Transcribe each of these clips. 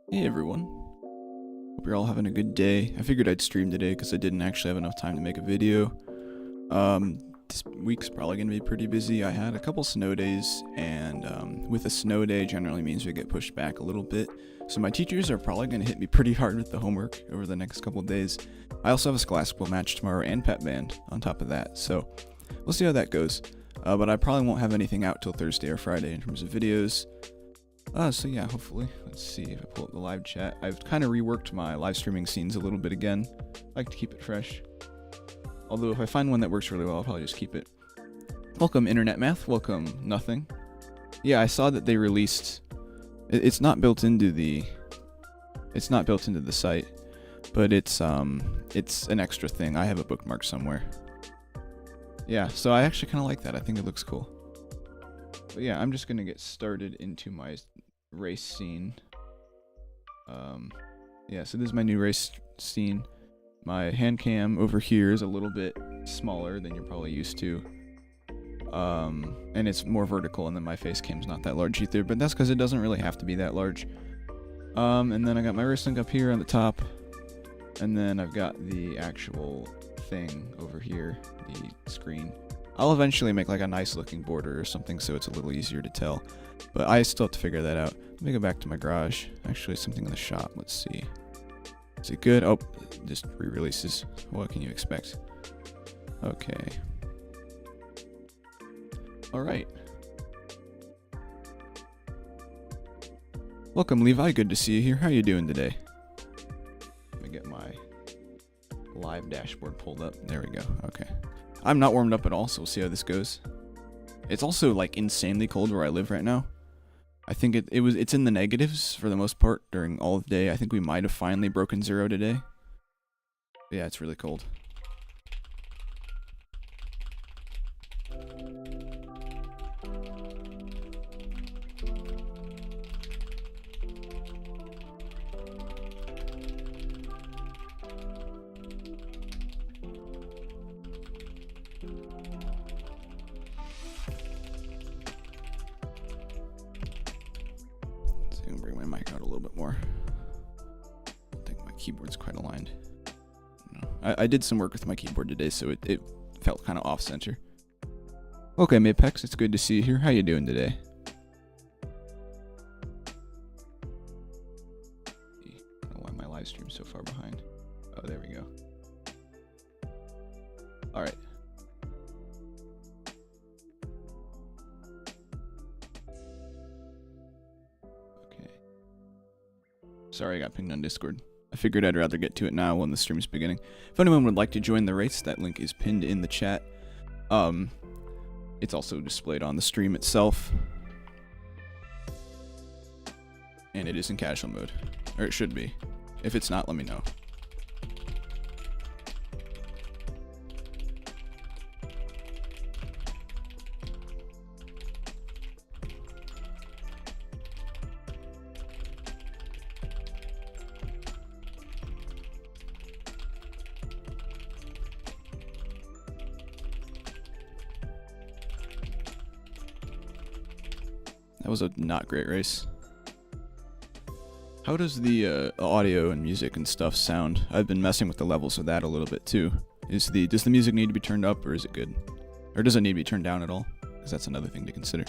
Hey everyone, hope you're all having a good day. I figured I'd stream today because I didn't actually have enough time to make a video. This week's probably going to be pretty busy. I had a couple snow days, and with a snow day generally means we get pushed back a little bit. So my teachers are probably going to hit me pretty hard with the homework over the next couple days. I also have a scholastic match tomorrow and pep band on top of that, so we'll see how that goes. But I probably won't have anything out till Thursday or Friday in terms of videos. So yeah, hopefully. Let's see if I pull up the live chat. I've kind of reworked my live streaming scenes a little bit again. I like to keep it fresh. Although if I find one that works really well, I'll probably just keep it. Welcome Internet Math, welcome Nothing. Yeah, I saw that they released... It's not built into the site, but it's an extra thing. I have a bookmark somewhere. Yeah, so I actually kind of like that. I think it looks cool. But yeah, I'm just gonna get started into my race scene. Yeah, so this is my new race scene. My hand cam over here is a little bit smaller than you're probably used to. And it's more vertical, and then my face cam's not that large either, but that's because it doesn't really have to be that large. And then I got my race link up here on the top, and then I've got the actual thing over here, the screen. I'll eventually make like a nice looking border or something so it's a little easier to tell, but I still have to figure that out. Let me go back to my garage. Actually, something in the shop. Let's see. Is it good? Oh, just re-releases. What can you expect? Okay. Alright. Welcome, Levi. Good to see you here. How you doing today? Let me get my live dashboard pulled up. There we go. Okay. I'm not warmed up at all, so we'll see how this goes. It's also like insanely cold where I live right now. I think it's in the negatives for the most part during all of the day. I think we might have finally broken 0 today. But yeah, it's really cold. I'm gonna bring my mic out a little bit more. I think my keyboard's quite aligned. I did some work with my keyboard today, so it felt kind of off-center. Okay, Mapex, it's good to see you here. How you doing today? I don't know why my live stream's so far behind. Oh, there we go. Alright. Sorry, I got pinged on Discord. I figured I'd rather get to it now when the stream's beginning. If anyone would like to join the race, that link is pinned in the chat. It's also displayed on the stream itself. And it is in casual mode. Or it should be. If it's not, let me know. That was a not great race. How does the audio and music and stuff sound? I've been messing with the levels of that a little bit too. Does the music need to be turned up, or is it good? Or does it need to be turned down at all? Because that's another thing to consider.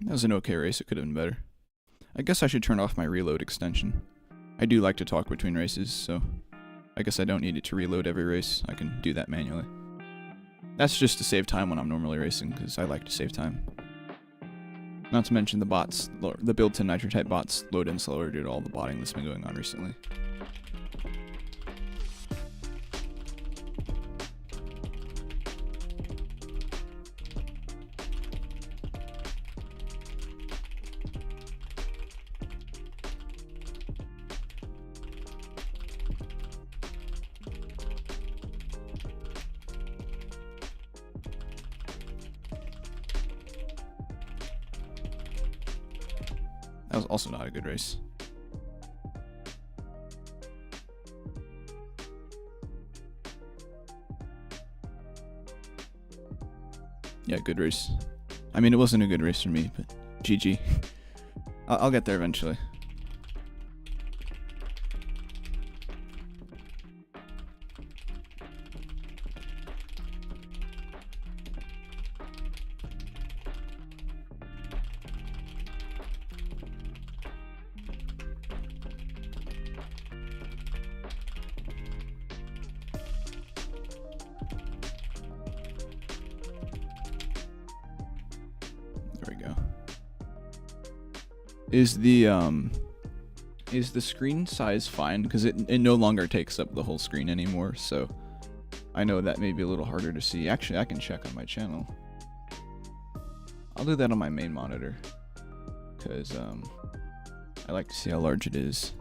That was an okay race, it could have been better. I guess I should turn off my reload extension. I do like to talk between races, so I guess I don't need it to reload every race. I can do that manually. That's just to save time when I'm normally racing, because I like to save time. Not to mention the bots, the built-in Nitro type bots load in slower due to all the botting that's been going on recently. That was also not a good race. Yeah, good race. I mean, it wasn't a good race for me, but GG. I'll get there eventually. There we go. Is the screen size fine? Because it no longer takes up the whole screen anymore, so I know that may be a little harder to see. Actually, I can check on my channel. I'll do that on my main monitor, because I like to see how large it is.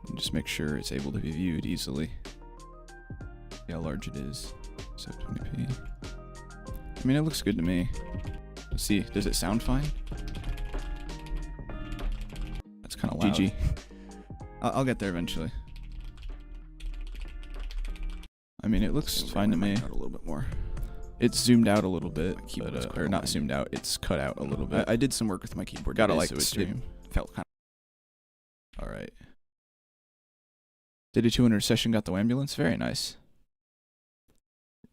And just make sure it's able to be viewed easily. See how large it is. 720p. I mean, it looks good to me. Let's see, does it sound fine? That's kind of loud. GG. I'll get there eventually. I mean, it looks fine to me. A little bit more. It's zoomed out a little bit, but, or not zoomed out. It's cut out a little bit. I did some work with my keyboard. Gotta like the stream. Felt kind of. All right. Did a 200 session. Got the ambulance. Very nice.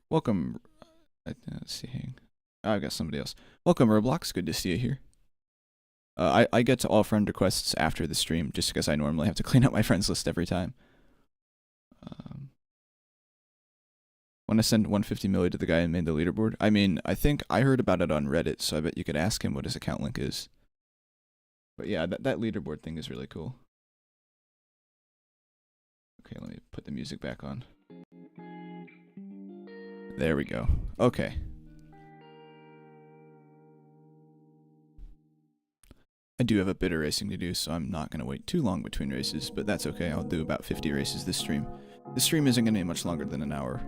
Welcome. Let's see. I've got somebody else. Welcome, Roblox. Good to see you here. I get to all friend requests after the stream, just because I normally have to clean up my friends list every time. Want to send 150 million to the guy who made the leaderboard? I mean, I think I heard about it on Reddit, so I bet you could ask him what his account link is. But yeah, that leaderboard thing is really cool. Okay, let me put the music back on. There we go. Okay. I do have a bit of racing to do, so I'm not going to wait too long between races, but that's okay. I'll do about 50 races this stream. This stream isn't going to be much longer than an hour.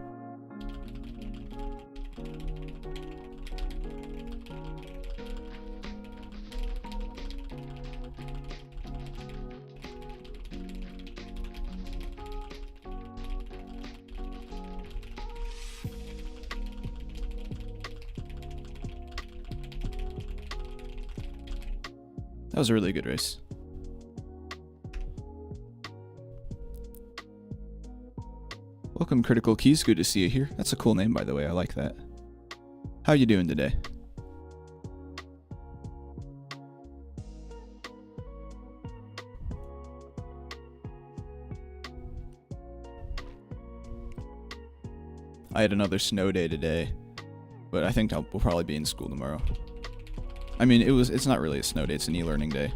That was a really good race. Welcome, Critical Keys. Good to see you here. That's a cool name, by the way. I like that. How you doing today? I had another snow day today, but I think we'll probably be in school tomorrow. I mean, it's not really a snow day, it's an e-learning day.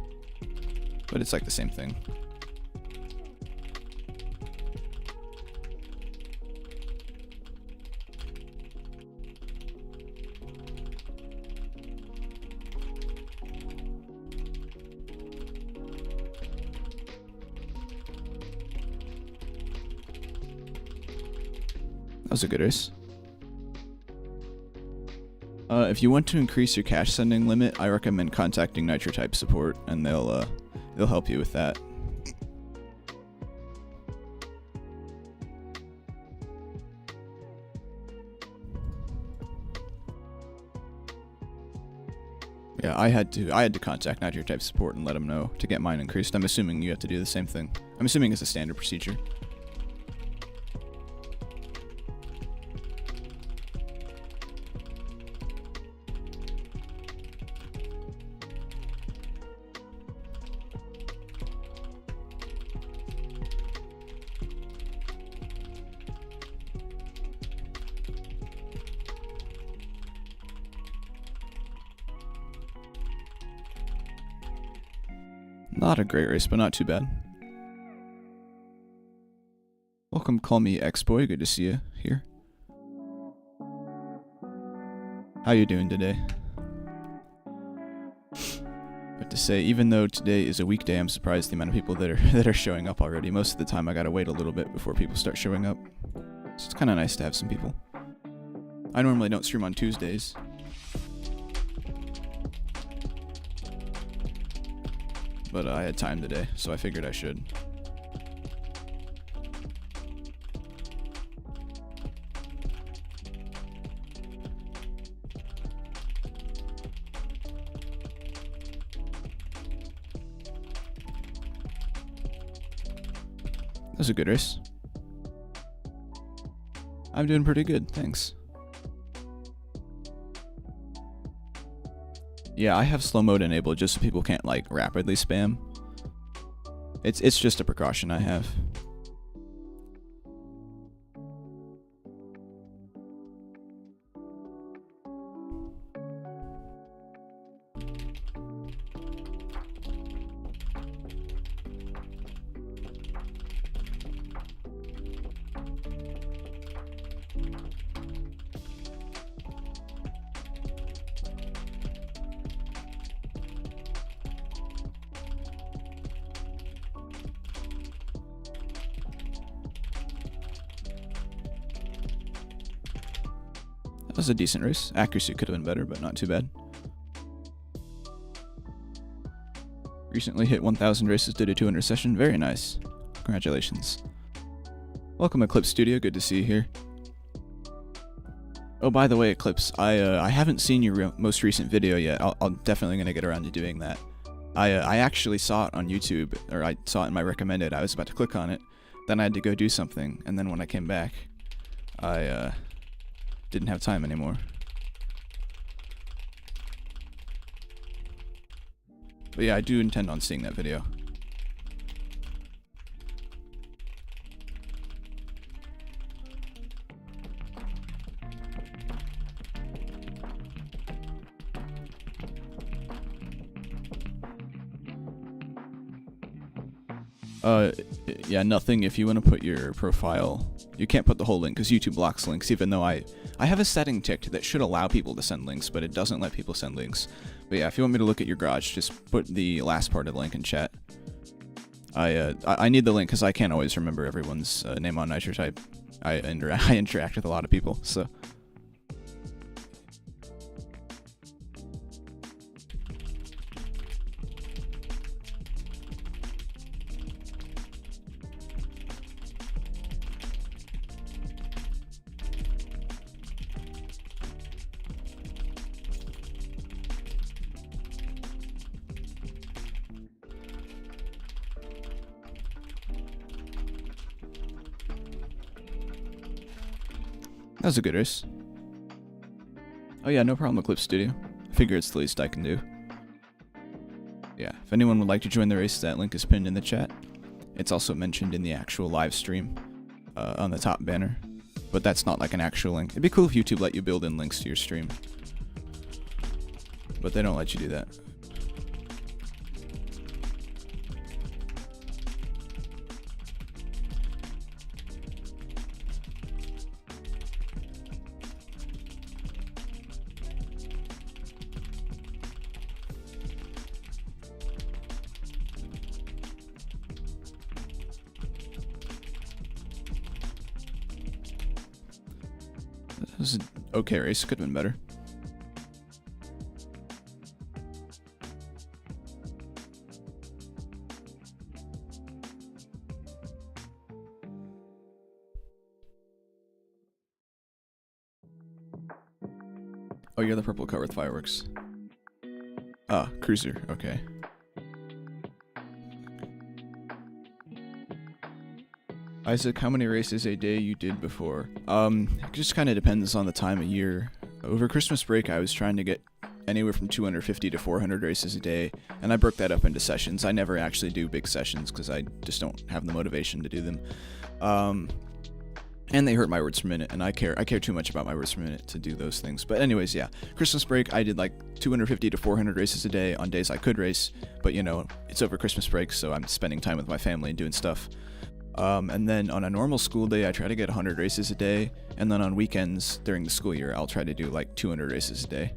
But it's like the same thing. That was a good race. If you want to increase your cash sending limit, I recommend contacting NitroType support, and they'll help you with that. Yeah, I had to contact NitroType support and let them know to get mine increased. I'm assuming you have to do the same thing. I'm assuming it's a standard procedure. Not a great race, but not too bad. Welcome, call me X-Boy. Good to see you here. How you doing today? But to say, even though today is a weekday, I'm surprised the amount of people that are showing up already. Most of the time, I gotta wait a little bit before people start showing up. So it's kind of nice to have some people. I normally don't stream on Tuesdays. but I had time today, so I figured I should. That was a good race. I'm doing pretty good, thanks. Yeah, I have slow mode enabled just so people can't like rapidly spam. It's just a precaution I have. That was a decent race. Accuracy could have been better, but not too bad. Recently hit 1,000 races, did a 200 session. Very nice. Congratulations. Welcome, Eclipse Studio. Good to see you here. Oh, by the way, Eclipse, I haven't seen your most recent video yet. I'm definitely going to get around to doing that. I actually saw it on YouTube, or I saw it in my recommended. I was about to click on it. Then I had to go do something, and then when I came back, I didn't have time anymore. But yeah, I do intend on seeing that video. Yeah, nothing. If you want to put your profile, you can't put the whole link because YouTube blocks links, even though I have a setting ticked that should allow people to send links, but it doesn't let people send links. But yeah, if you want me to look at your garage, just put the last part of the link in chat. I need the link because I can't always remember everyone's name on NitroType. I interact with a lot of people, so. That was a good race. Oh yeah, no problem, Eclipse Studio. I figure it's the least I can do. Yeah, if anyone would like to join the race, that link is pinned in the chat. It's also mentioned in the actual live stream on the top banner. But that's not like an actual link. It'd be cool if YouTube let you build in links to your stream. But they don't let you do that. It was an okay race, could have been better. Oh, you're the purple car with fireworks. Ah, cruiser, okay. Isaac, how many races a day you did before? It just kind of depends on the time of year. Over Christmas break, I was trying to get anywhere from 250 to 400 races a day, and I broke that up into sessions. I never actually do big sessions because I just don't have the motivation to do them. And they hurt my words per minute, and I care too much about my words per minute to do those things. But anyways, yeah, Christmas break, I did like 250 to 400 races a day on days I could race, but you know, it's over Christmas break, so I'm spending time with my family and doing stuff. And then on a normal school day, I try to get 100 races a day, and then on weekends during the school year, I'll try to do like 200 races a day.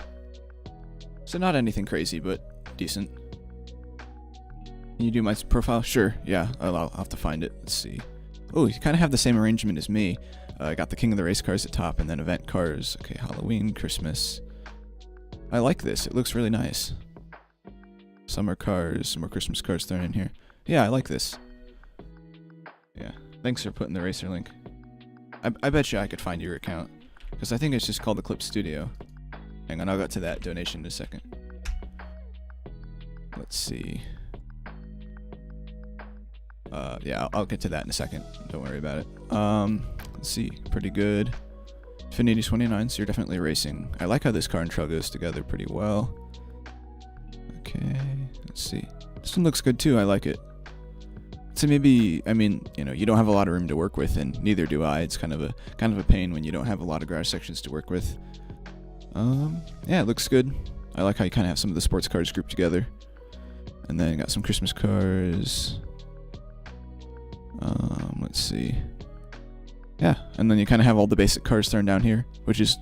So not anything crazy, but decent. Can you do my profile? Sure, yeah, I'll have to find it. Let's see. Oh, you kind of have the same arrangement as me. I got the King of the Race cars at top, and then event cars. Okay, Halloween, Christmas. I like this. It looks really nice. Summer cars, some more Christmas cars thrown in here. Yeah, I like this. Yeah, thanks for putting the racer link. I bet you I could find your account, because I think it's just called the Clip Studio. Hang on, I'll get to that donation in a second. Let's see. Yeah, I'll get to that in a second. Don't worry about it. Let's see. Pretty good. Infinity 29, so you're definitely racing. I like how this car and trail goes together pretty well. Okay, let's see. This one looks good too. I like it. So maybe, I mean, you know, you don't have a lot of room to work with, and neither do I. It's kind of a pain when you don't have a lot of garage sections to work with. Yeah, it looks good. I like how you kind of have some of the sports cars grouped together. And then got some Christmas cars. Let's see. Yeah, and then you kind of have all the basic cars thrown down here, which is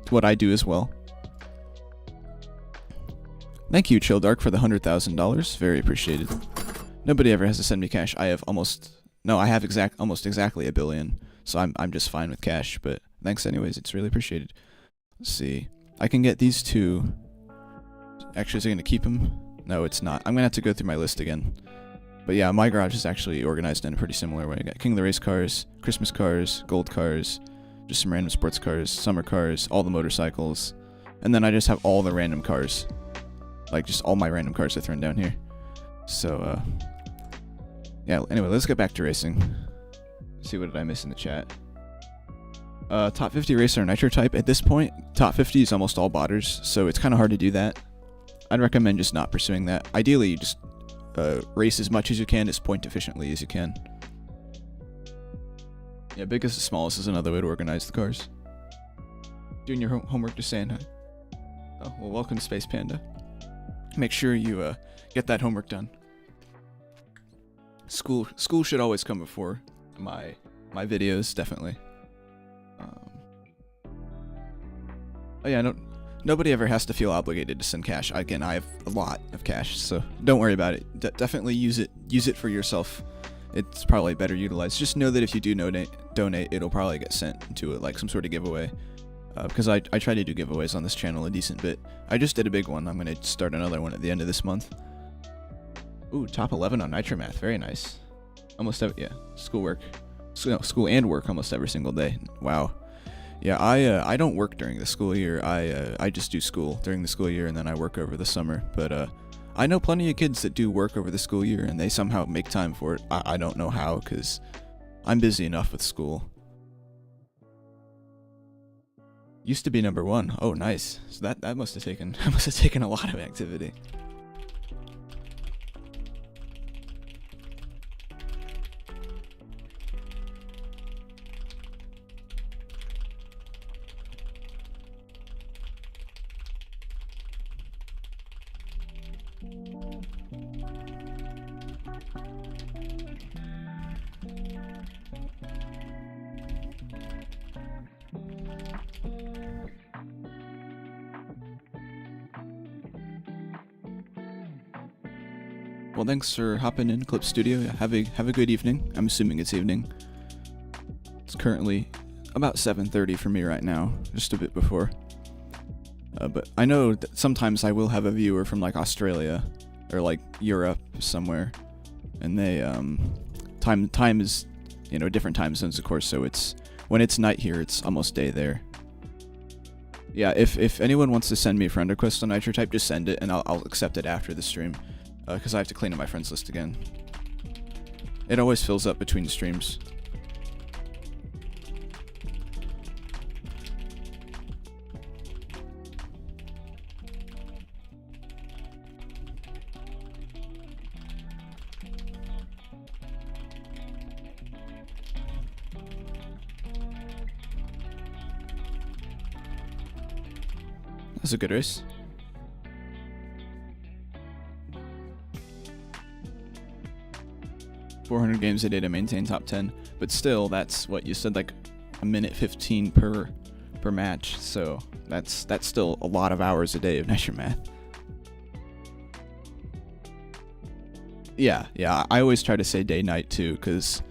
what I do as well. Thank you, Chill Dark, for the $100,000. Very appreciated. Nobody ever has to send me cash. I have almost exactly $1 billion, so I'm just fine with cash. But thanks anyways. It's really appreciated. Let's see. I can get these two. Actually, is it gonna keep them? No, it's not. I'm gonna have to go through my list again. But yeah, my garage is actually organized in a pretty similar way. I got King of the Race cars, Christmas cars, gold cars, just some random sports cars, summer cars, all the motorcycles, and then I just have all the random cars. Like, just all my random cars are thrown down here. So, yeah, anyway, let's get back to racing. Let's see, what did I miss in the chat? Top 50 racer nitro type. At this point, top 50 is almost all botters, so it's kind of hard to do that. I'd recommend just not pursuing that. Ideally, you just race as much as you can, as point efficiently as you can. Yeah, biggest to smallest is another way to organize the cars. Doing your homework, just saying hi. Oh, well, welcome, Space Panda. Make sure you get that homework done. School should always come before my videos, definitely. Oh yeah, nobody ever has to feel obligated to send cash. Again, I have a lot of cash, so don't worry about it. Definitely use it for yourself. It's probably better utilized. Just know that if you do donate, it'll probably get sent into like some sort of giveaway. Because I try to do giveaways on this channel a decent bit. I just did a big one. I'm going to start another one at the end of this month. Ooh, top 11 on Nitromath. Very nice. Almost every, yeah, school and work almost every single day. Wow. Yeah, I don't work during the school year. I just do school during the school year, and then I work over the summer. But I know plenty of kids that do work over the school year, and they somehow make time for it. I don't know how, because I'm busy enough with school. Used to be #1. Oh, nice. So that must have taken a lot of activity. Well, thanks for hopping in, Clip Studio. Have a good evening. I'm assuming it's evening. It's currently about 7:30 for me right now, just a bit before. But I know that sometimes I will have a viewer from like Australia or like Europe somewhere, and they time is, you know, different time zones, of course. So it's when it's night here, it's almost day there. Yeah, if anyone wants to send me a friend request on NitroType, just send it, and I'll accept it after the stream. Because I have to clean up my friends list again. It always fills up between streams. That's a good race. $400 games a day to maintain top 10, but still, that's what you said, like a minute 15 per match. So that's still a lot of hours a day of Nitromath. Yeah. I always try to say day night too, because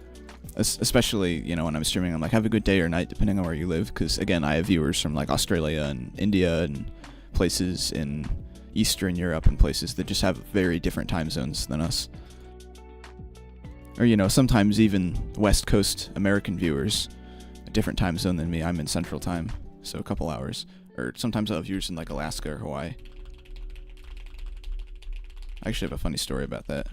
especially, you know, when I'm streaming, I'm like, have a good day or night depending on where you live. Because again, I have viewers from like Australia and India and places in, Eastern Europe and places that just have very different time zones than us. Or, you know, sometimes even West Coast American viewers, a different time zone than me. I'm in Central Time, so a couple hours. Or sometimes I'll have viewers in like Alaska or Hawaii. I actually have a funny story about that.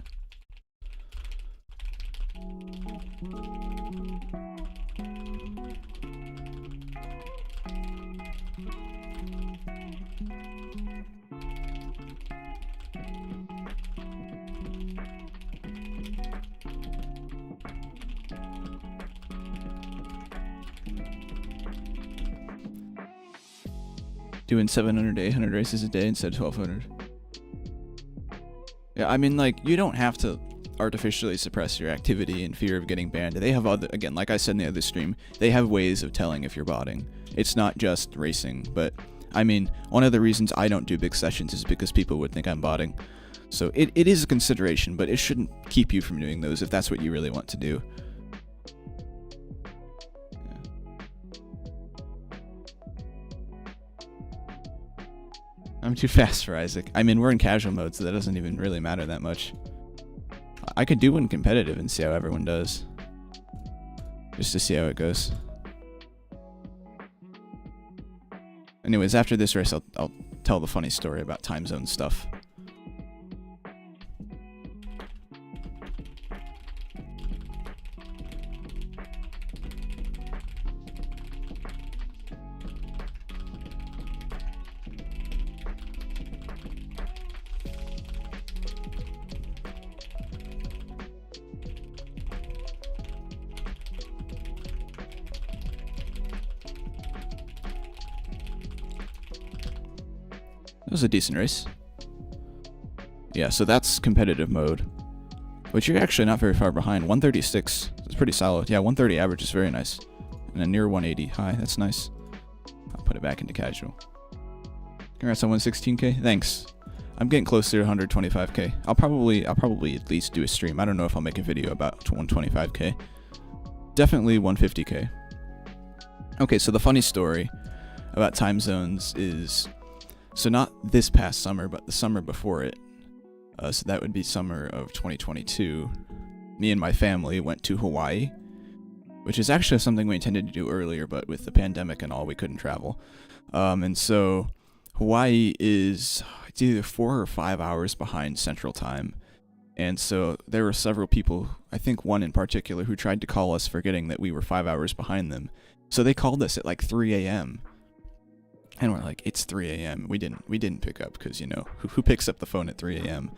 Doing 700 to 800 races a day instead of 1200. Yeah, I mean, like, you don't have to artificially suppress your activity in fear of getting banned. They have other, again, like I said in the other stream, they have ways of telling if you're botting. It's not just racing, but, I mean, one of the reasons I don't do big sessions is because people would think I'm botting. So it is a consideration, but it shouldn't keep you from doing those if that's what you really want to do. I'm too fast for Isaac. I mean, we're in casual mode, so that doesn't even really matter that much. I could do one competitive and see how everyone does. Just to see how it goes. Anyways, after this race, I'll tell the funny story about time zone stuff. It was a decent race. Yeah, so that's competitive mode, which you're actually not very far behind. 136, it's pretty solid. Yeah, 130 average is very nice. And a near 180 high, that's nice. I'll put it back into casual. Congrats on 116k, thanks. I'm getting closer to 125k. I'll probably at least do a stream. I don't know if I'll make a video about 125k. Definitely 150k. Okay, so the funny story about time zones is, so not this past summer, but the summer before it. So that would be summer of 2022. Me and my family went to Hawaii, which is actually something we intended to do earlier, but with the pandemic and all, we couldn't travel. And so Hawaii is, it's either 4 or 5 hours behind Central Time. And so there were several people, I think one in particular, who tried to call us forgetting that we were 5 hours behind them. So they called us at like 3 a.m. And we're like, it's 3 a.m. We didn't pick up because, you know, who picks up the phone at 3 a.m.?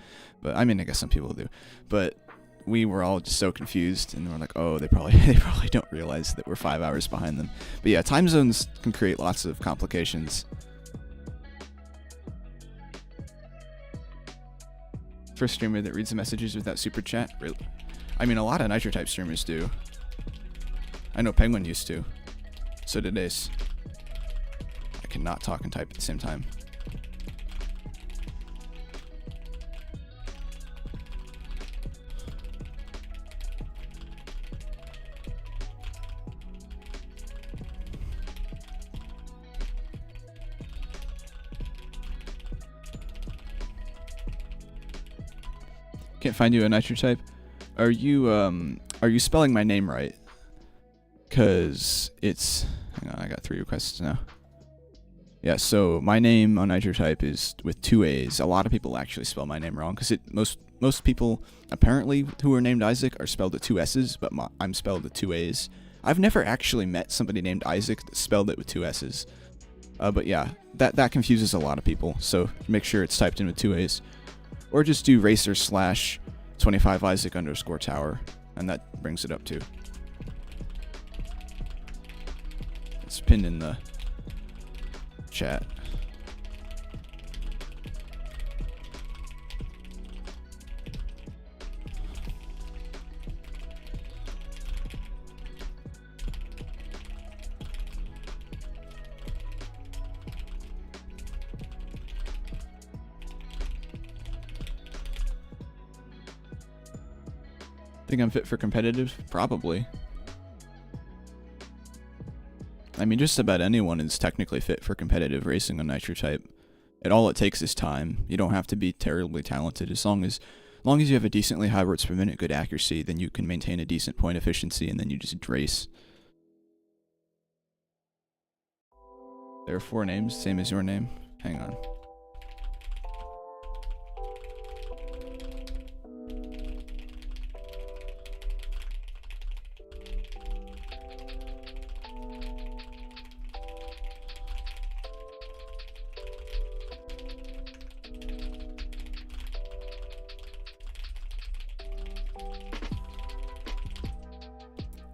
But I mean, I guess some people do. But we were all just so confused, and we're like, oh, they probably don't realize that we're 5 hours behind them. But yeah, time zones can create lots of complications. First streamer that reads the messages without super chat? Really? I mean, a lot of Nitro type streamers do. I know Penguin used to. So did Ace. I cannot talk and type at the same time. Can't find you a Nitro type. Are you spelling my name right? Cause it's, hang on, I got 3 requests now. Yeah, so my name on Nitro type is with 2 A's. A lot of people actually spell my name wrong, because most people apparently who are named Isaac are spelled with 2 S's, but I'm spelled with 2 A's. I've never actually met somebody named Isaac that spelled it with 2 S's. But yeah, that confuses a lot of people, so make sure it's typed in with 2 A's. Or just do racer/25 Isaac _ tower, and that brings it up too. It's pinned in the chat. Think I'm fit for competitive? Probably. I mean, just about anyone is technically fit for competitive racing on Nitro type. And all it takes is time. You don't have to be terribly talented. As long as you have a decently high words per minute, good accuracy, then you can maintain a decent point efficiency, and then you just race. There are 4 names, same as your name. Hang on.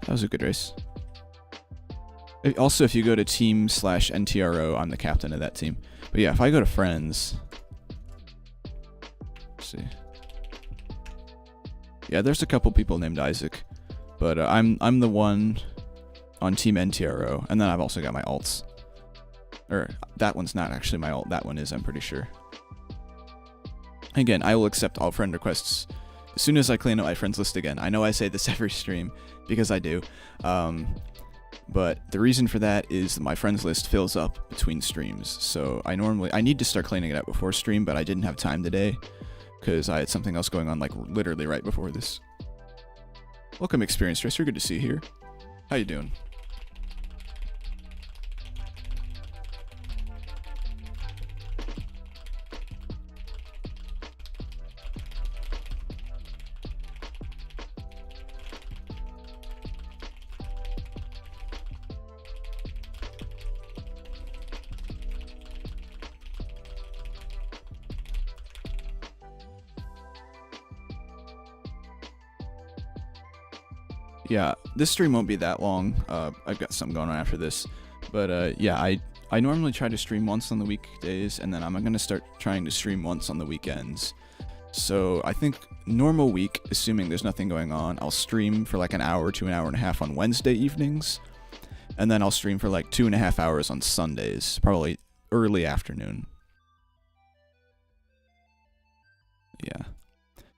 That was a good race. Also, if you go to team/NTRO, I'm the captain of that team. But yeah, if I go to friends, let's see. Yeah, there's a couple people named Isaac, but I'm the one on team NTRO, and then I've also got my alts. Or that one's not actually my alt. That one is, I'm pretty sure. Again, I will accept all friend requests as soon as I clean up my friends list again. I know I say this every stream because I do. But the reason for that is that my friends list fills up between streams. So I need to start cleaning it up before stream, but I didn't have time today because I had something else going on like literally right before this. Welcome, Experienced Racer. Good to see you here. How you doing? Yeah, this stream won't be that long. I've got something going on after this. But yeah, I normally try to stream once on the weekdays, and then I'm going to start trying to stream once on the weekends. So I think normal week, assuming there's nothing going on, I'll stream for like an hour to an hour and a half on Wednesday evenings. And then I'll stream for like 2.5 hours on Sundays, probably early afternoon. Yeah.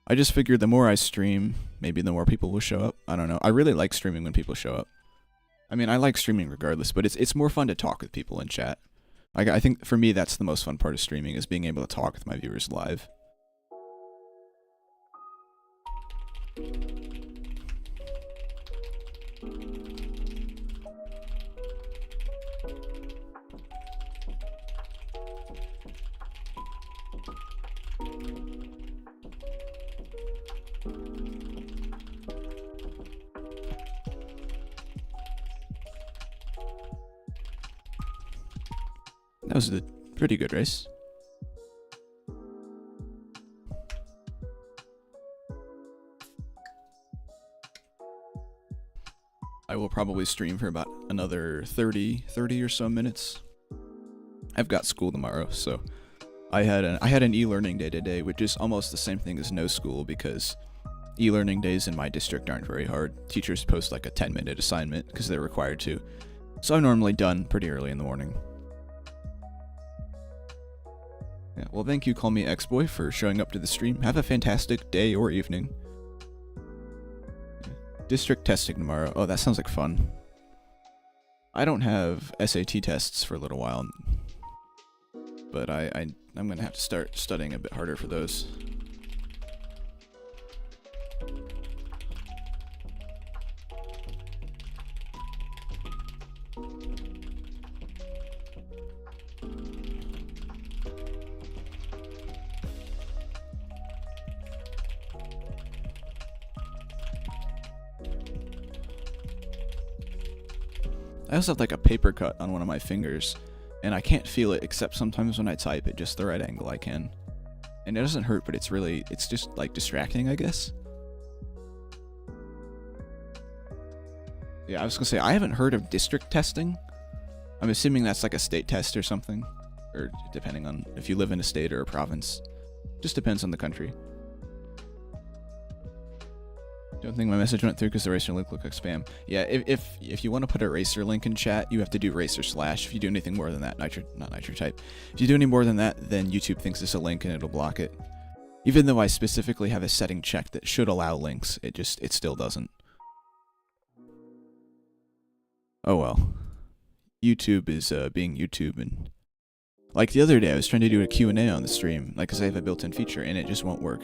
I just figured the more I stream, maybe the more people will show up. I don't know. I really like streaming when people show up. I mean, I like streaming regardless, but it's more fun to talk with people in chat. I think for me, that's the most fun part of streaming, is being able to talk with my viewers live. That was a pretty good race. I will probably stream for about another 30 or so minutes. I've got school tomorrow, so I had an e-learning day today, which is almost the same thing as no school, because e-learning days in my district aren't very hard. Teachers post like a 10-minute assignment because they're required to. So I'm normally done pretty early in the morning. Yeah, well, thank you, Call Me X-Boy, for showing up to the stream. Have a fantastic day or evening. Yeah. District testing tomorrow. Oh, that sounds like fun. I don't have SAT tests for a little while, but I'm going to have to start studying a bit harder for those. I also have like a paper cut on one of my fingers, and I can't feel it except sometimes when I type at just the right angle I can. And it doesn't hurt, but it's just like distracting, I guess. Yeah, I was gonna say, I haven't heard of district testing. I'm assuming that's like a state test or something, or depending on if you live in a state or a province. Just depends on the country. Don't think my message went through because the racer link looked like spam. Yeah, if you want to put a racer link in chat, you have to do racer /. If you do anything more than that, not nitro type. If you do any more than that, then YouTube thinks it's a link and it'll block it. Even though I specifically have a setting checked that should allow links, it still doesn't. Oh well. YouTube is being YouTube, and Like the other day, I was trying to do a Q&A on the stream, like, because I have a built-in feature, and it just won't work.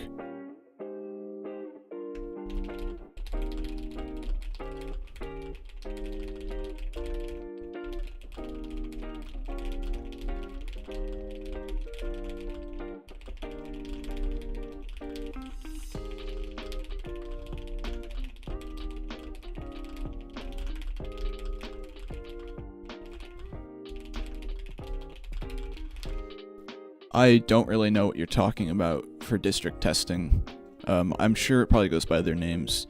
I don't really know what you're talking about for district testing. I'm sure it probably goes by their names.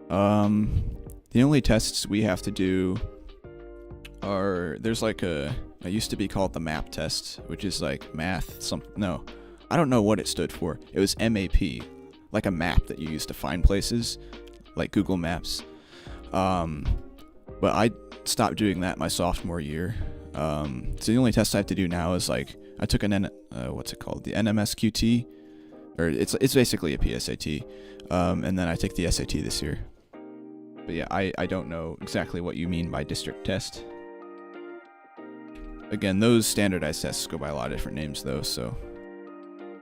The only tests we have to do are, there's like it used to be called the map test, which is like math, no, I don't know what it stood for. It was MAP, like a map that you use to find places, like Google Maps. But I stopped doing that my sophomore year. So the only test I have to do now is like, I took an what's it called? The NMSQT, or it's basically a PSAT, and then I take the SAT this year. But yeah, I don't know exactly what you mean by district test. Again, those standardized tests go by a lot of different names though, so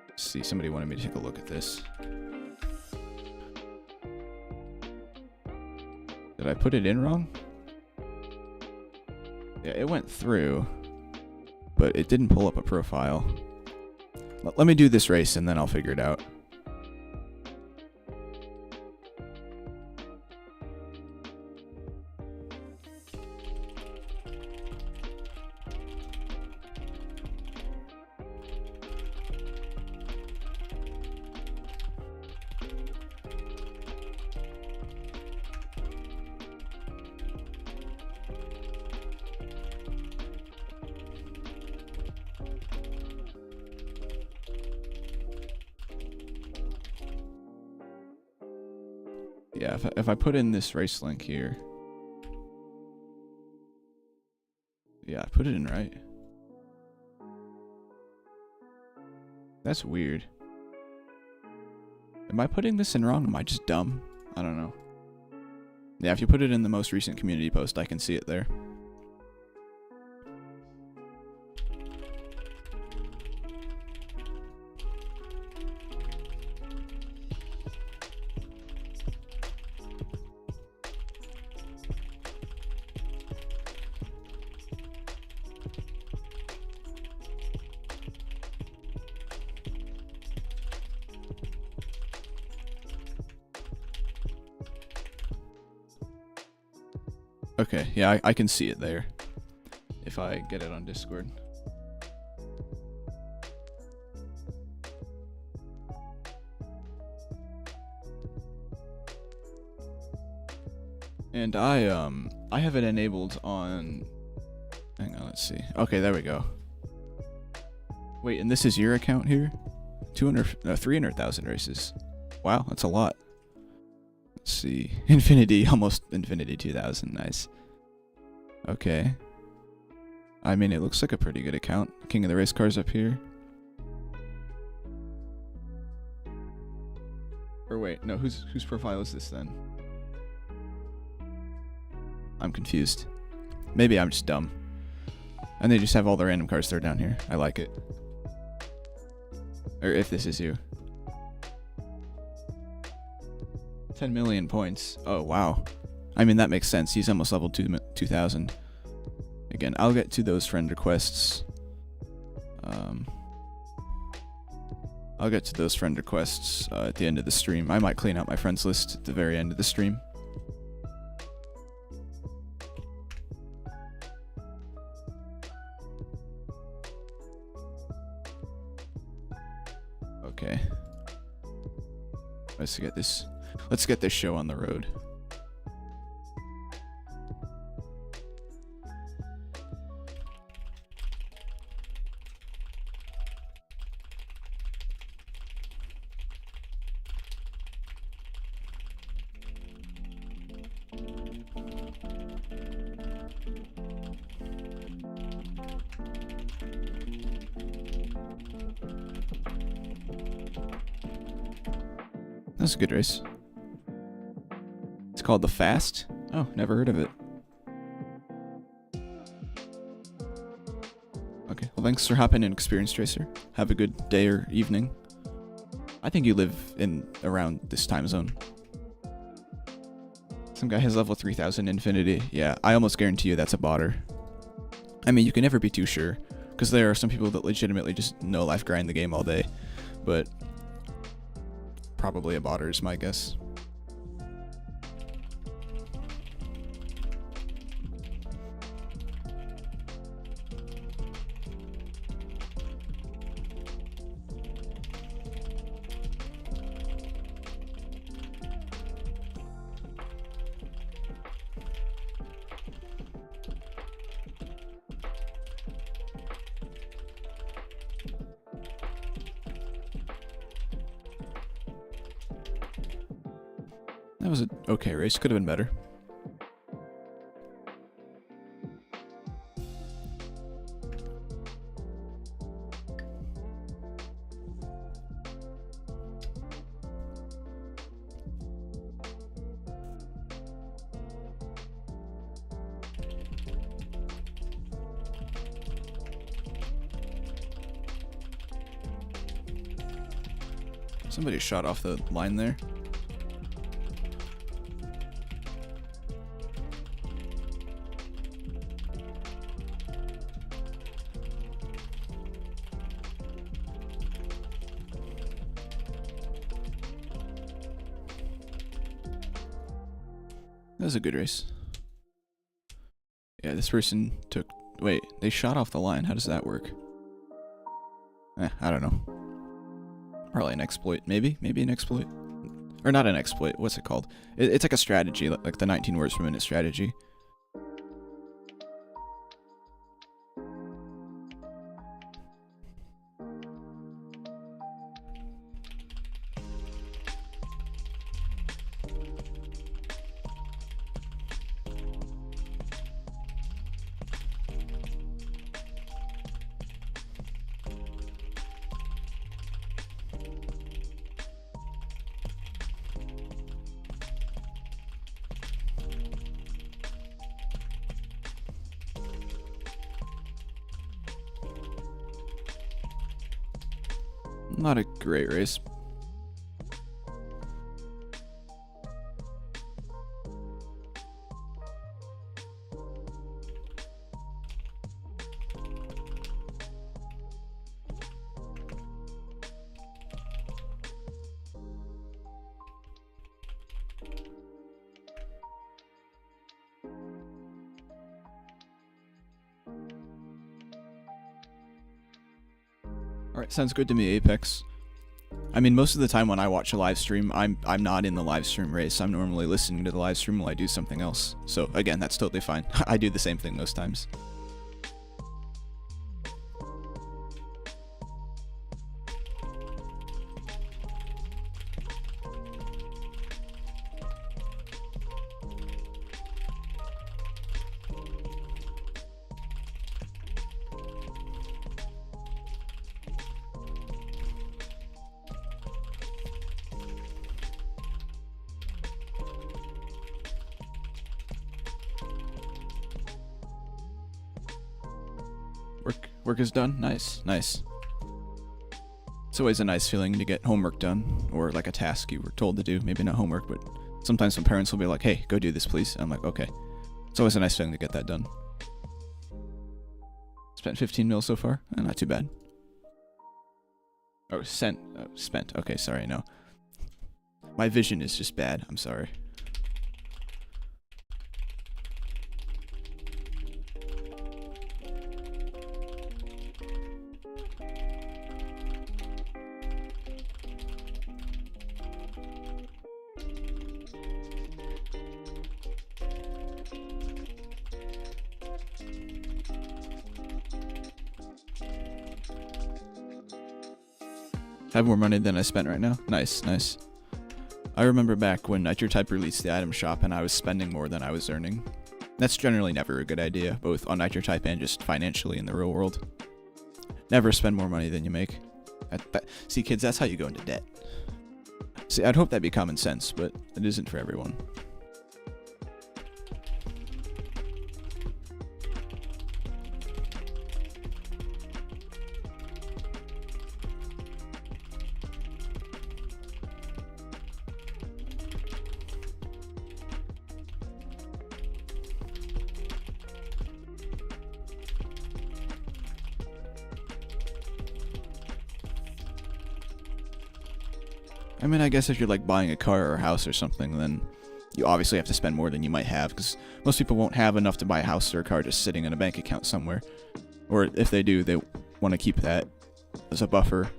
let's see, somebody wanted me to take a look at this. Did I put it in wrong? Yeah, it went through, but it didn't pull up a profile. Let me do this race and then I'll figure it out. Yeah, if I put in this race link here. Yeah, I put it in right. That's weird. Am I putting this in wrong? Am I just dumb? I don't know. Yeah, if you put it in the most recent community post, I can see it there. Okay, yeah, I can see it there. If I get it on Discord. And I have it enabled on, hang on, let's see. Okay, there we go. Wait, and this is your account here? 300,000 races. Wow, that's a lot. Let's see. Infinity, almost Infinity 2000. Nice. Okay. I mean, it looks like a pretty good account. King of the Race Cars up here. Or wait, no, whose profile is this then? I'm confused. Maybe I'm just dumb. And they just have all the random cars there down here. I like it. Or if this is you. 10 million points. Oh, wow. I mean, that makes sense. He's almost level 2000. Again, I'll get to those friend requests. I'll get to those friend requests at the end of the stream. I might clean out my friends list at the very end of the stream. Okay. Let's get this show on the road. That's a good race. It's called the Fast. Oh, never heard of it. Okay, hold on. Well, thanks for hopping in, Experience Tracer. Have a good day or evening. I think you live in around this time zone. Some guy has level 3000 Infinity. Yeah, I almost guarantee you that's a botter. I mean, you can never be too sure, because there are some people that legitimately just no-life grind the game all day, but probably a botter is my guess. That was an okay race. Could have been better. Somebody shot off the line there. That was a good race. Yeah, this person took... Wait, they shot off the line. How does that work? I don't know. Probably an exploit, maybe? Maybe an exploit? Or not an exploit, what's it called? It's like a strategy, like the 19 words per minute strategy. Not a great race. Alright, sounds good to me, Apex. I mean, most of the time when I watch a live stream, I'm not in the live stream race. I'm normally listening to the live stream while I do something else. So again, that's totally fine. I do the same thing most times. Work is done. Nice, nice. It's always a nice feeling to get homework done, or like a task you were told to do. Maybe not homework, but sometimes some parents will be like, hey, go do this, please. And I'm like, okay. It's always a nice feeling to get that done. Spent 15 mil so far? Not too bad. Oh, spent. Okay, sorry, no. My vision is just bad. I'm sorry. I have more money than I spent right now. Nice, nice. I remember back when NitroType released the item shop and I was spending more than I was earning. That's generally never a good idea, both on NitroType and just financially in the real world. Never spend more money than you make. See, kids, that's how you go into debt. See, I'd hope that'd be common sense, but it isn't for everyone. I mean, I guess if you're like buying a car or a house or something, then you obviously have to spend more than you might have, because most people won't have enough to buy a house or a car just sitting in a bank account somewhere. Or if they do, they want to keep that as a buffer.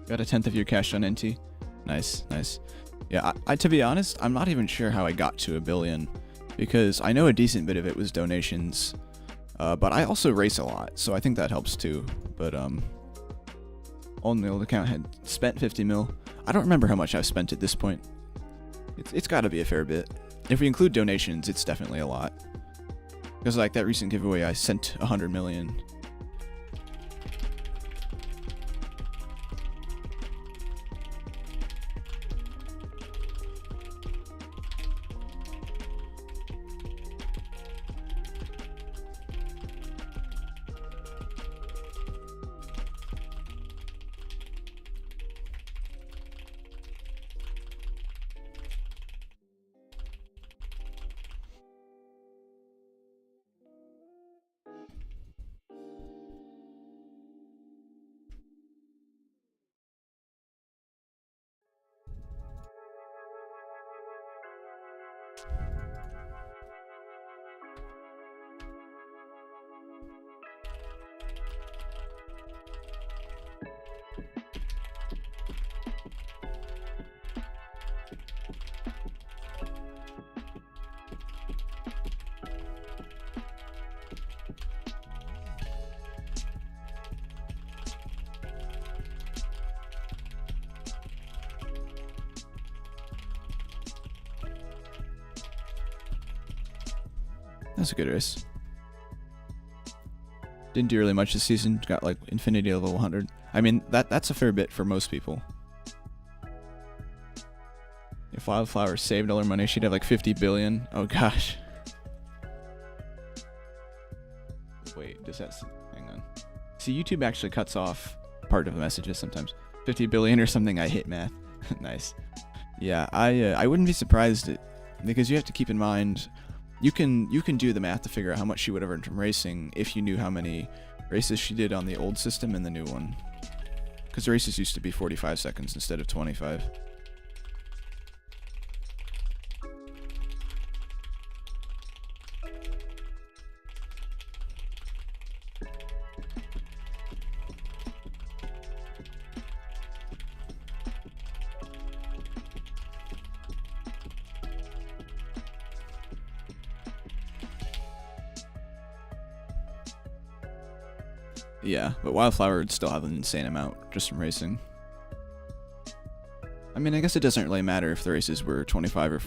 Got a 10th of your cash on NT. Nice, nice. Yeah, I to be honest, I'm not even sure how I got to 1 billion, because I know a decent bit of it was donations, but I also race a lot, so I think that helps too. But on the old account had spent 50 mil. I don't remember how much I've spent at this point. It's got to be a fair bit. If we include donations, it's definitely a lot. Because like that recent giveaway, I sent 100 million. That's a good race. Didn't do really much this season. Got like infinity level 100. I mean, that's a fair bit for most people. If Wildflower saved all her money, she'd have like 50 billion. Oh gosh. Wait, does that... hang on. See, YouTube actually cuts off part of the messages sometimes. 50 billion or something, I hit math. Nice. Yeah, I wouldn't be surprised because you have to keep in mind... You can do the math to figure out how much she would have earned from racing if you knew how many races she did on the old system and the new one. Because the races used to be 45 seconds instead of 25. Yeah, but Wildflower would still have an insane amount just from racing. I mean, I guess it doesn't really matter if the races were 25 or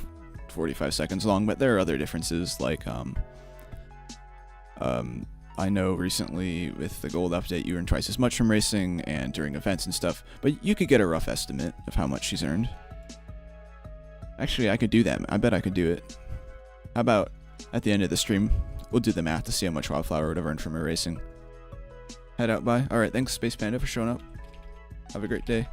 45 seconds long, but there are other differences, like, I know recently with the gold update you earn twice as much from racing and during events and stuff, but you could get a rough estimate of how much she's earned. Actually, I could do that. I bet I could do it. How about at the end of the stream, we'll do the math to see how much Wildflower would have earned from her racing. Head out, bye. Alright, thanks Space Panda for showing up. Have a great day.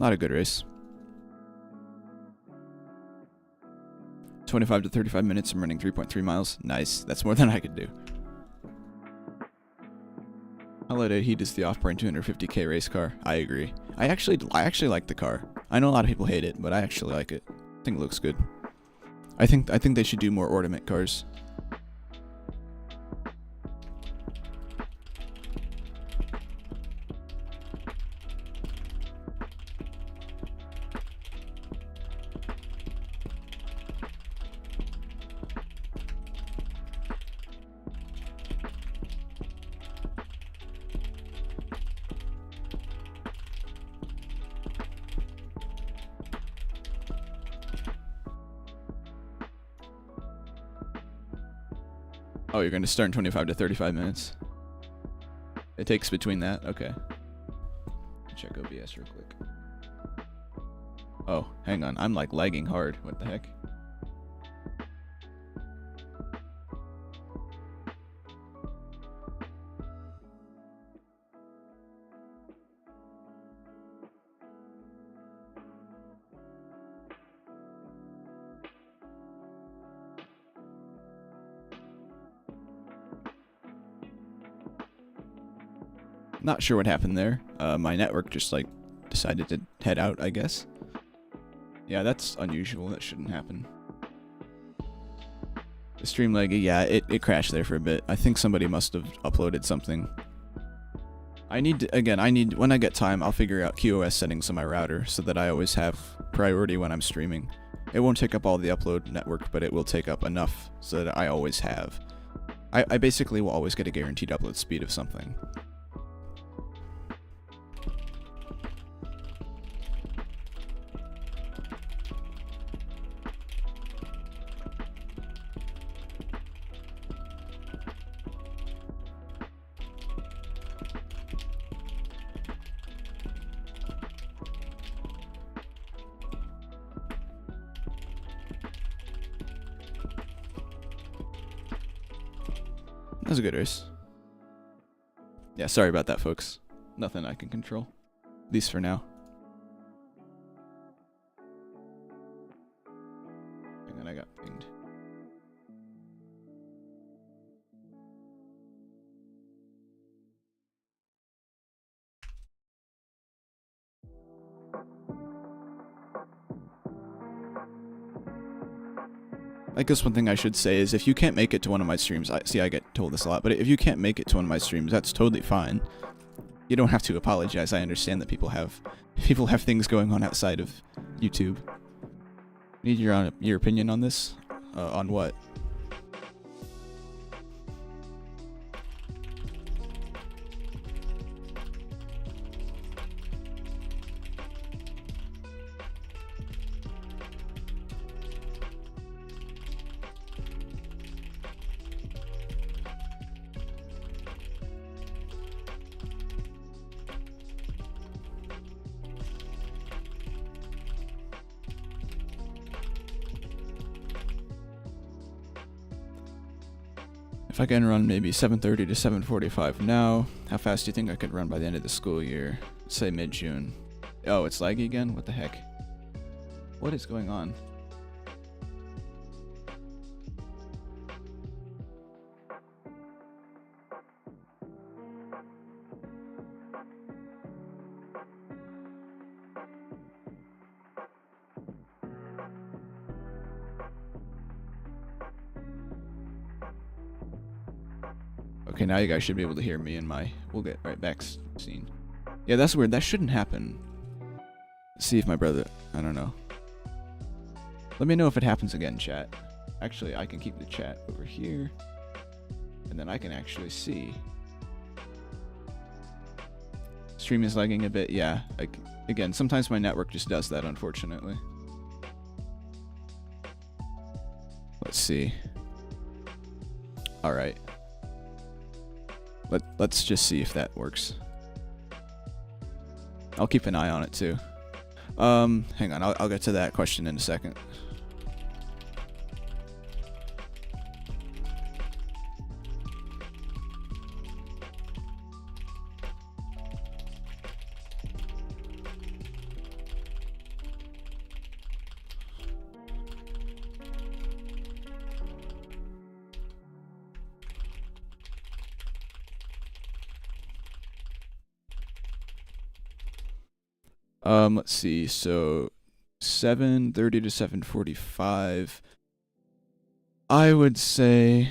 Not a good race. 25 to 35 minutes, I'm running 3.3 miles. Nice. That's more than I could do. Holiday Heat is the off-brand 250k race car. I agree. I actually like the car. I know a lot of people hate it, but I actually like it. I think it looks good. I think they should do more ornament cars. Oh, you're going to start in 25 to 35 minutes. It takes between that? Okay. Check OBS real quick. Oh, hang on. I'm like lagging hard. What the heck? Not sure what happened there. My network just like decided to head out, I guess. Yeah, that's unusual. That shouldn't happen. The stream lag, yeah, it crashed there for a bit. I think somebody must have uploaded something. I need to, when I get time, I'll figure out QoS settings on my router so that I always have priority when I'm streaming. It won't take up all the upload network, but it will take up enough so that I always have. I basically will always get a guaranteed upload speed of something. That was a good race. Yeah, sorry about that, folks. Nothing I can control. At least for now. And then I got pinged. I guess one thing I should say is if you can't make it to one of my streams, I get told this a lot, but if you can't make it to one of my streams, that's totally fine. You don't have to apologize. I understand that people have things going on outside of YouTube. Need your opinion on this? On what? If I can run maybe 7:30 to 7:45 now, how fast do you think I could run by the end of the school year? Say mid-June. Oh, it's laggy again? What the heck? What is going on? Okay, now you guys should be able to hear me in my we'll get right back scene. Yeah, that's weird. That shouldn't happen. Let's see if my brother... I don't know. Let me know if it happens again, chat. Actually, I can keep the chat over here. And then I can actually see. Stream is lagging a bit. Yeah, like, again, sometimes my network just does that, unfortunately. Let's see. Alright. Let's just see if that works. I'll keep an eye on it too. Hang on, I'll get to that question in a second. Let's see, so 7:30 to 7:45. I would say,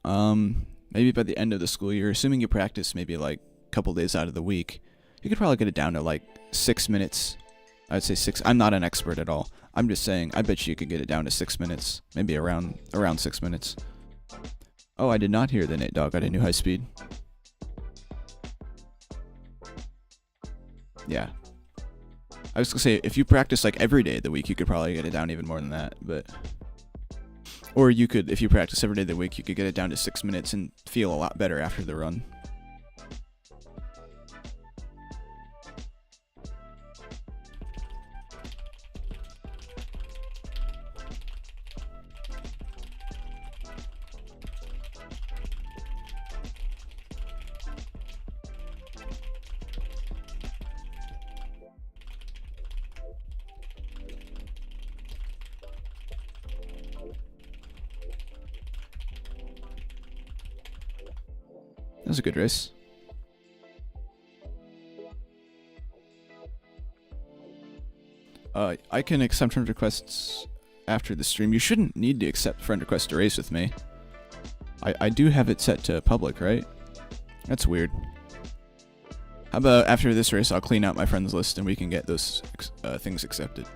maybe by the end of the school year, assuming you practice maybe like a couple days out of the week, you could probably get it down to like 6 minutes. I'd say 6. I'm not an expert at all. I'm just saying, I bet you could get it down to 6 minutes, maybe around 6 minutes. Oh, I did not hear the Nate Dog got a new high speed. Yeah. I was gonna say, if you practice like every day of the week, you could probably get it down even more than that, but Or you could, if you practice every day of the week, you could get it down to 6 minutes and feel a lot better after the run. That was a good race. I can accept friend requests after the stream. You shouldn't need to accept friend request to race with me. I do have it set to public, right? That's weird. How about after this race, I'll clean out my friends list and we can get those things accepted.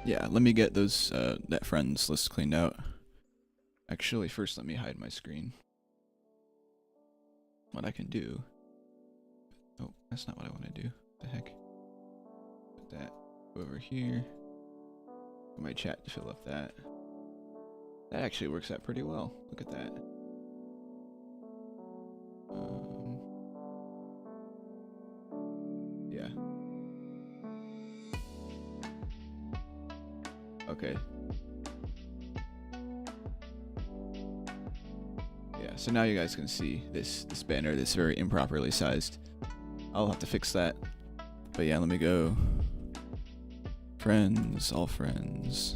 Yeah, let me get those that friends list cleaned out. Actually, first let me hide my screen. What I can do. Oh, that's not what I want to do. What the heck? Put that over here. Put my chat to fill up that. That actually works out pretty well. Look at that. Yeah. Okay. Yeah, so now you guys can see this banner that's very improperly sized. I'll have to fix that. But yeah, let me go. Friends, all friends.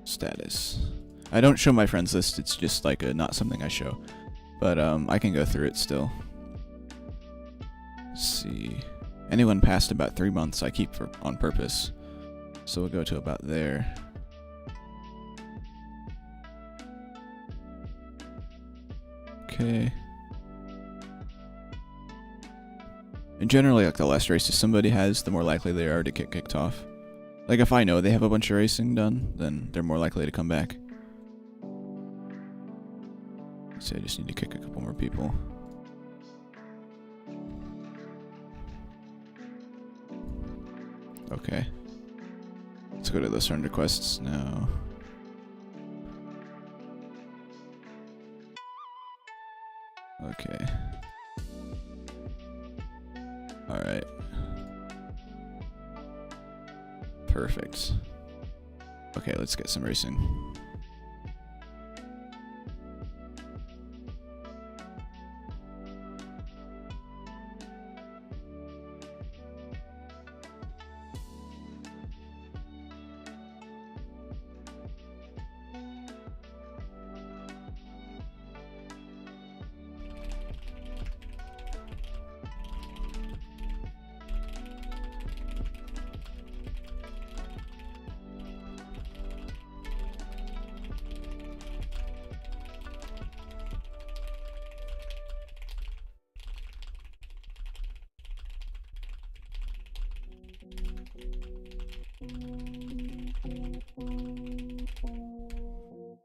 Status. I don't show my friends list, it's just like not something I show. But I can go through it still. Let's see. Anyone past about 3 months I keep on purpose. So we'll go to about there. Okay. And generally, like the less races somebody has, the more likely they are to get kicked off. Like if I know they have a bunch of racing done, then they're more likely to come back. So I just need to kick a couple more people. Okay. Let's go to those friend requests now. Okay. Alright. Perfect. Okay, let's get some racing.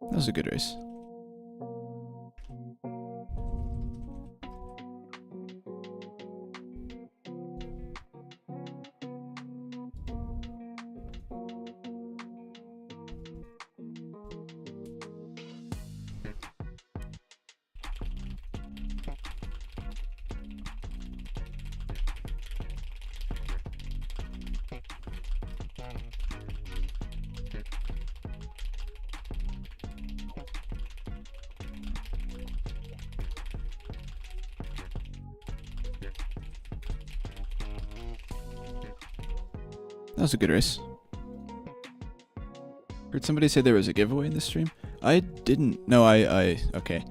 That was a good race. That was a good race. Heard somebody say there was a giveaway in this stream? I didn't. No, okay.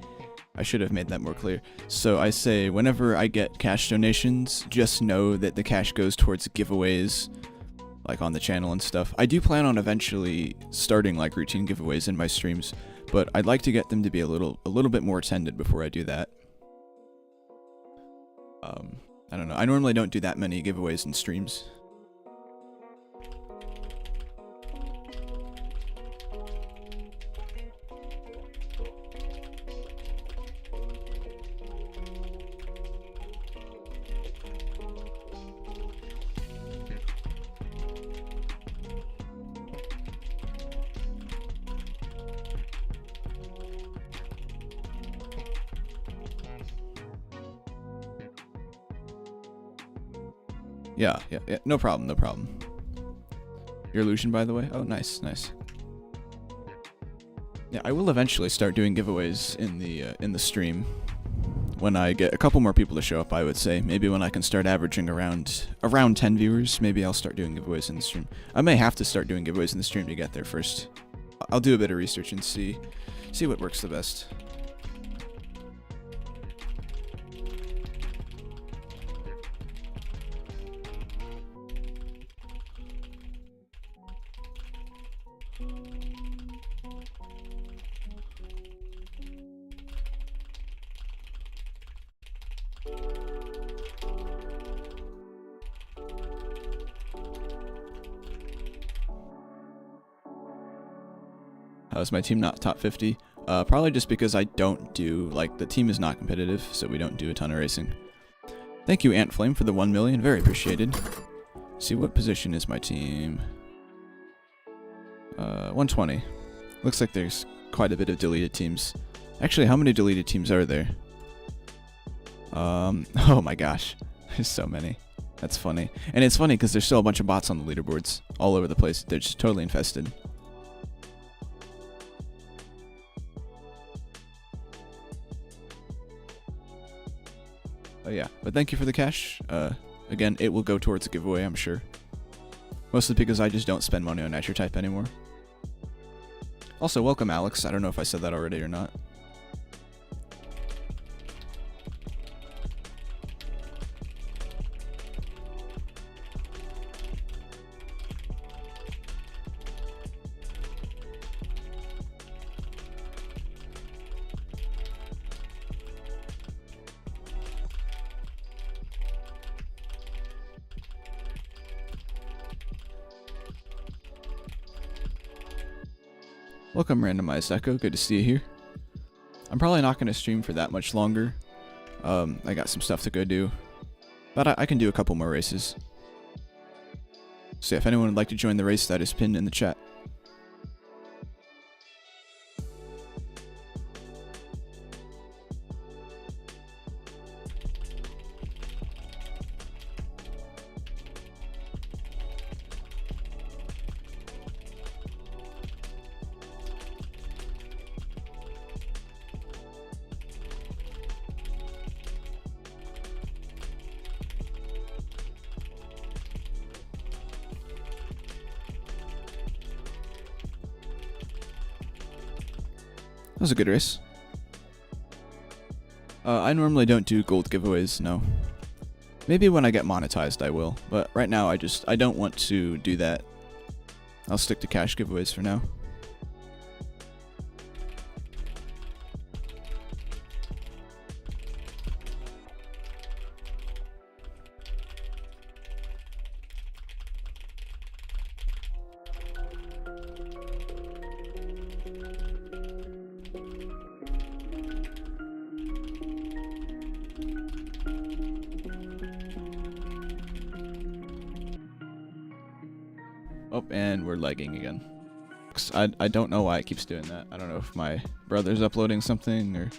I should have made that more clear. So I say whenever I get cash donations, just know that the cash goes towards giveaways like on the channel and stuff. I do plan on eventually starting like routine giveaways in my streams, but I'd like to get them to be a little bit more attended before I do that. I don't know. I normally don't do that many giveaways in streams. Yeah, no problem, no problem. Your illusion, by the way? Oh, nice, nice. Yeah, I will eventually start doing giveaways in the stream when I get a couple more people to show up, I would say. Maybe when I can start averaging around 10 viewers, maybe I'll start doing giveaways in the stream. I may have to start doing giveaways in the stream to get there first. I'll do a bit of research and see what works the best. Is my team not top 50? Probably just because I don't do, like, the team is not competitive, so we don't do a ton of racing. Thank you, Ant Flame, for the 1 million. Very appreciated. See, what position is my team? 120. Looks like there's quite a bit of deleted teams. Actually, how many deleted teams are there? Oh my gosh. There's so many. That's funny. And it's funny because there's still a bunch of bots on the leaderboards all over the place. They're just totally infested. Oh yeah, but thank you for the cash. Again, it will go towards a giveaway, I'm sure. Mostly because I just don't spend money on Nature Type anymore. Also, welcome Alex. I don't know if I said that already or not. Welcome Randomized Echo, good to see you here. I'm probably not going to stream for that much longer. I got some stuff to go do. But I can do a couple more races. So yeah, if anyone would like to join the race, that is pinned in the chat. That was a good race. I normally don't do gold giveaways, no. Maybe when I get monetized I will, but right now I don't want to do that. I'll stick to cash giveaways for now. Oh, and we're lagging again. I don't know why it keeps doing that. I don't know if my brother's uploading something or...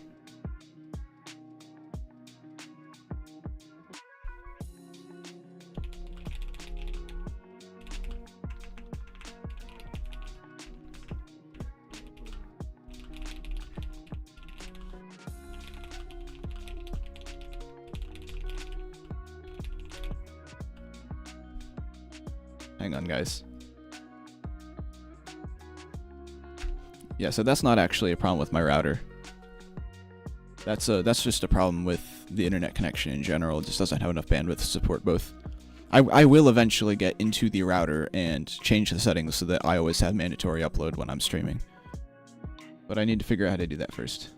Hang on, guys. Yeah, so that's not actually a problem with my router. That's just a problem with the internet connection in general. It just doesn't have enough bandwidth to support both. I will eventually get into the router and change the settings so that I always have mandatory upload when I'm streaming. But I need to figure out how to do that first.